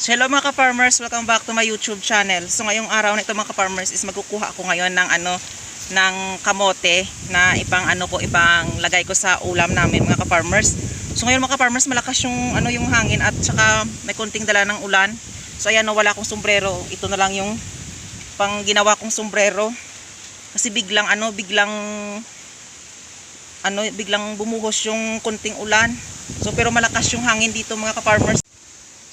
So hello mga ka-farmers, welcome back to my YouTube channel. So ngayong araw na ito mga ka-farmers is magkukuha ako ngayon ng ng kamote na ipang lagay ko sa ulam namin mga ka-farmers. So ngayon mga ka-farmers, malakas yung yung hangin at saka may konting dala ng ulan. So ayan, wala akong sombrero. Ito na lang yung pang ginawa kong sombrero. Kasi biglang bumuhos yung konting ulan. So pero malakas yung hangin dito mga ka-farmers.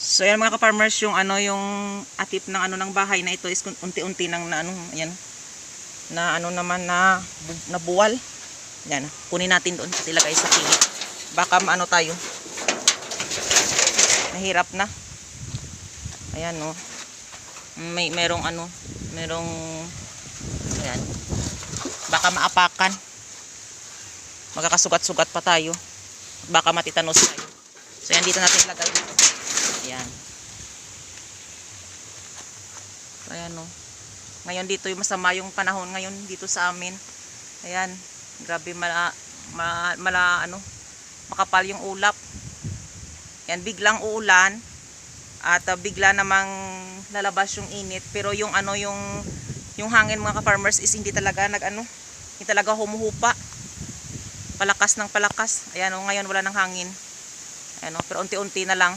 So ayan mga ka-farmers, yung yung atip ng ng bahay na ito is unti-unti nang ayan na na buwal. Yan, kunin natin doon at ilagay sa pilit. Baka tayo. Nahirap na. Ayan merong ayan. Baka maapakan. Magkakasugat-sugat pa tayo. Baka matitanos tayo. So yan, dito natin ilagay. Ayan. Ayan Ngayon dito yung masama yung panahon ngayon dito sa amin. Ayan. Grabe makapal yung ulap. Yan, biglang uulan at bigla namang lalabas yung init, pero yung yung hangin mga ka-farmers is hindi talaga hindi talaga humuhupa. Palakas ng palakas. Ayan ngayon wala nang hangin. Ayan pero unti-unti na lang.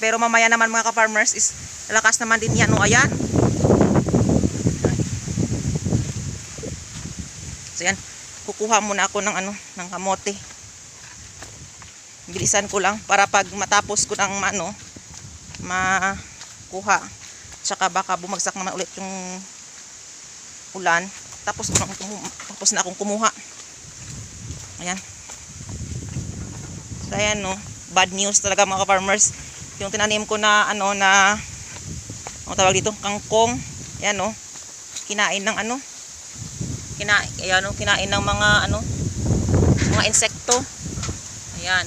Pero mamaya naman mga ka-farmers is lakas naman din yan. Ayan. So yan, kukuha muna ako ng ng kamote. Bilisan ko lang para pag matapos ko ng makuha, tsaka baka bumagsak naman ulit yung ulan, tapos na akong kumuha. Ayan. So ayan bad news talaga mga ka-farmers. Yung tinanim ko na ang tawag dito, kangkong. Ayan kinain ng kinain ng mga insekto. Ayan.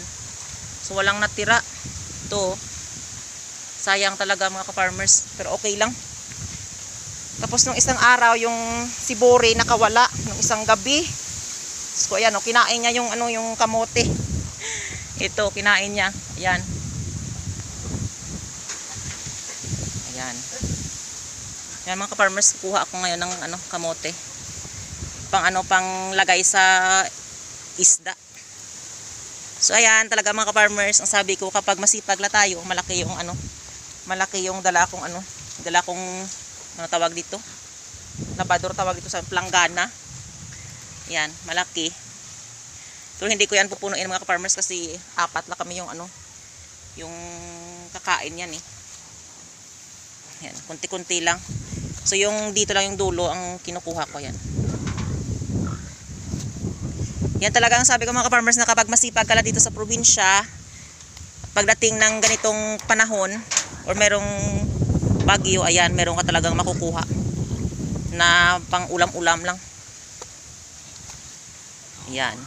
So walang natira. Ito. Sayang talaga mga ka-farmers, pero okay lang. Tapos nung isang araw yung si Bore nakawala nung isang gabi. So ayan kinain niya yung yung kamote. Ito kinain niya. Ayan. Ayan. Yan mga ka-farmers, kuha ako ngayon ng kamote. Pang lagay sa isda. So ayan talaga mga ka-farmers, ang sabi ko kapag masipag la tayo, malaki yung dala kong tawag dito, labador tawag dito sa planggana. Yan, malaki. Pero hindi ko yan pupunuin mga ka-farmers kasi apat lang kami yung yung kakain yan Yan, kunti-kunti lang. So yung dito lang yung dulo ang kinukuha ko yan. Yan talaga ang sabi ko mga ka-farmers, na kapag masipag ka dito sa probinsya, pagdating ng ganitong panahon or merong bagyo, ayan, meron ka talagang makukuha na pang ulam-ulam lang. Ayan.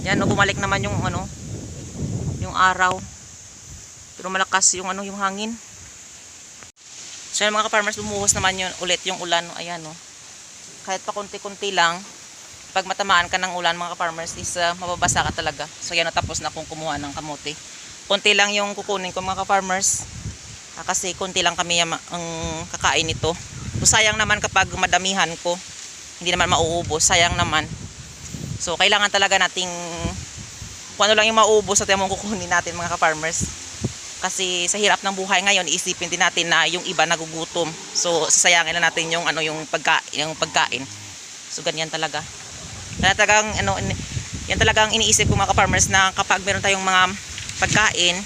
Yan bumalik naman yung yung araw. Pero malakas yung yung hangin. So yan mga ka-farmers, bumuhos naman ulit yung ulan. Ayan kahit pa konti-konti lang, pag matamaan ka ng ulan mga ka-farmers is mababasa ka talaga. So yan tapos na akong kumuha ng kamote. Konti lang yung kukunin ko mga ka-farmers. Kasi konti lang kami ang kakain nito. So sayang naman kapag madamihan ko, hindi naman mauubos, sayang naman. So kailangan talaga nating kung ano lang yung mauubos at yung kukunin natin mga ka-farmers. Kasi sa hirap ng buhay ngayon, iisipin din natin na yung iba nagugutom. So sasayangin na natin yung yung pagkain. So ganyan talaga. Talagang yan talagang iniisip ko mga ka-farmers, na kapag meron tayong mga pagkain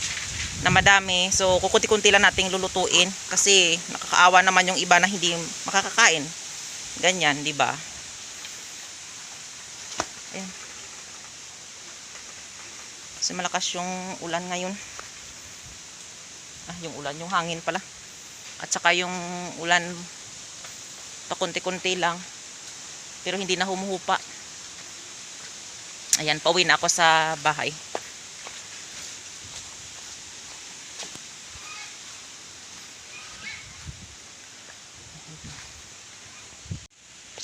na madami, so kukunti-kunti lang nating lulutuin kasi nakakaawa naman yung iba na hindi makakakain. Ganyan, di ba? Ayan. Kasi malakas yung ulan ngayon. Yung ulan, yung hangin pala. At saka yung ulan pakunti-kunti lang. Pero hindi na humuhupa. Ayan, pauwi na ako sa bahay.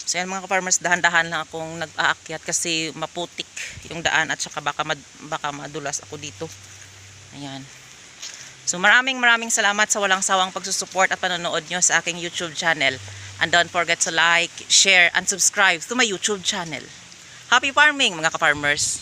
So yan mga ka-farmers, dahan-dahan lang akong nag-aakyat kasi maputik yung daan at saka baka madulas ako dito. Ayan. So maraming salamat sa walang sawang pagsusupport at panonood nyo sa aking YouTube channel. And don't forget to like, share, and subscribe to my YouTube channel. Happy farming mga ka-farmers!